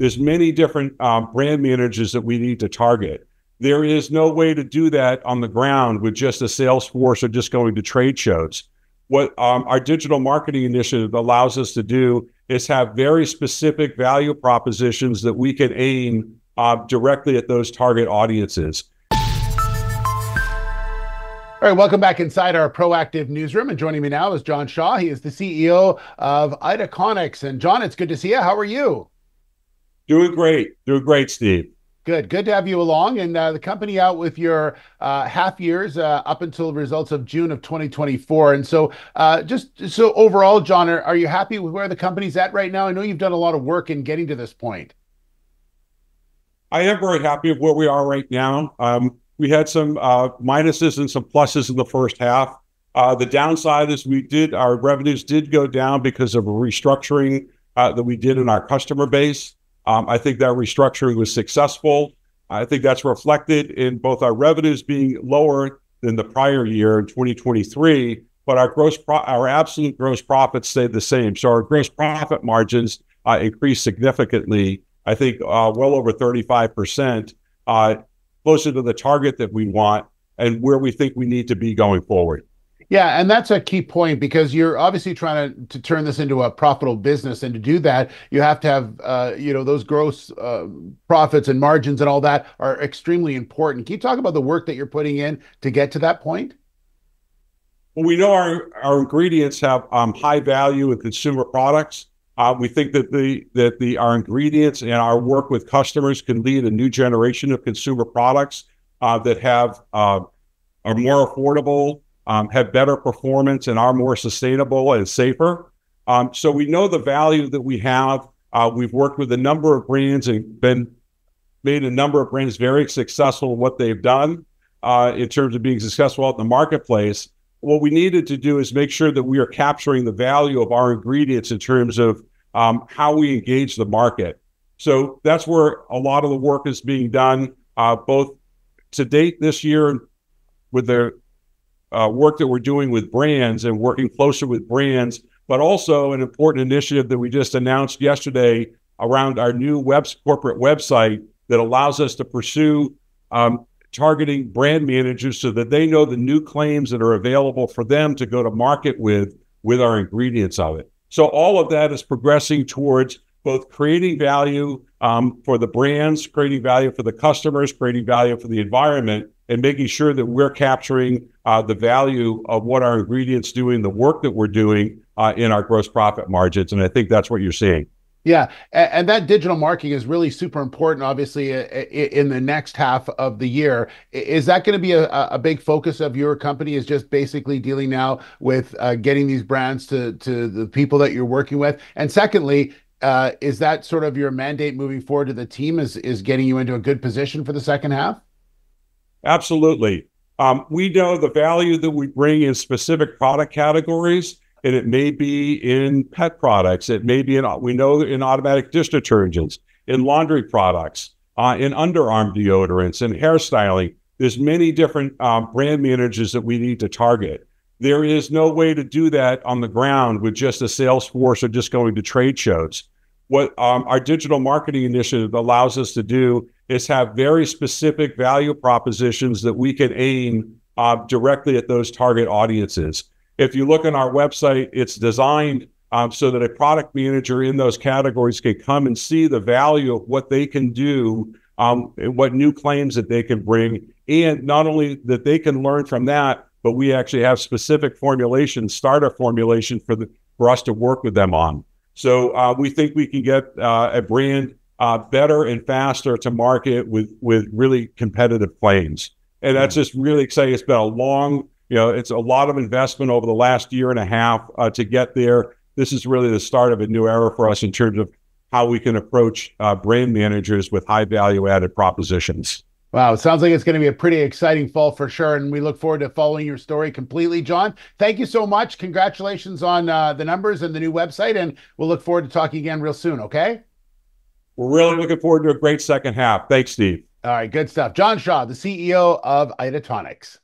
There's many different brand managers that we need to target. There is no way to do that on the ground with just a sales force or just going to trade shows. What our digital marketing initiative allows us to do is have very specific value propositions that we can aim directly at those target audiences. All right, welcome back inside our proactive newsroom. And joining me now is John Shaw. He is the CEO of Itaconix. And John, it's good to see you. How are you? Doing great, Steve. Good to have you along. And the company out with your half years up until the results of June of 2024. And so so overall, John, are you happy with where the company's at right now? I know you've done a lot of work in getting to this point. I am very happy with where we are right now. We had some minuses and some pluses in the first half. The downside is our revenues did go down because of a restructuring that we did in our customer base. I think that restructuring was successful. I think that's reflected in both our revenues being lower than the prior year in 2023, but our absolute gross profits stayed the same. So our gross profit margins increased significantly. I think well over 35%. Closer to the target that we want and where we think we need to be going forward. Yeah, and that's a key point because you're obviously trying to turn this into a profitable business, and to do that, you have to have those gross profits and margins and all that are extremely important. Can you talk about the work that you're putting in to get to that point? Well, we know our ingredients have high value in consumer products. We think that our ingredients and our work with customers can lead a new generation of consumer products that are more affordable, have better performance, and are more sustainable and safer. So we know the value that we have. We've worked with a number of brands and made a number of brands very successful in what they've done in terms of being successful out in the marketplace. What we needed to do is make sure that we are capturing the value of our ingredients in terms of how we engage the market. So that's where a lot of the work is being done, both to date this year with the work that we're doing with brands and working closer with brands, but also an important initiative that we just announced yesterday around our new corporate website that allows us to pursue targeting brand managers so that they know the new claims that are available for them to go to market with our ingredients of it. So all of that is progressing towards both creating value for the brands, creating value for the customers, creating value for the environment, and making sure that we're capturing the value of what our ingredients doing, the work that we're doing in our gross profit margins. And I think that's what you're seeing. Yeah, and that digital marketing is really super important, obviously, in the next half of the year. Is that going to be a big focus of your company, is just basically dealing now with getting these brands to the people that you're working with? And secondly, is that sort of your mandate moving forward to the team, is getting you into a good position for the second half? Absolutely. We know the value that we bring in specific product categories. And it may be in pet products. It may be we know in automatic dish detergents, in laundry products, in underarm deodorants, and hairstyling. There's many different brand managers that we need to target. There is no way to do that on the ground with just a sales force or just going to trade shows. What our digital marketing initiative allows us to do is have very specific value propositions that we can aim directly at those target audiences. If you look on our website, it's designed so that a product manager in those categories can come and see the value of what they can do, and what new claims that they can bring. And not only that they can learn from that, but we actually have specific formulations, starter formulation for us to work with them on. So we think we can get a brand better and faster to market with really competitive claims. And that's just really exciting. It's been a long, it's a lot of investment over the last year and a half to get there. This is really the start of a new era for us in terms of how we can approach brand managers with high value added propositions. Wow, it sounds like it's going to be a pretty exciting fall for sure, and we look forward to following your story completely. John, thank you so much. Congratulations on the numbers and the new website, and we'll look forward to talking again real soon, okay? We're really looking forward to a great second half. Thanks, Steve. All right, good stuff. John Shaw, the CEO of Itaconix.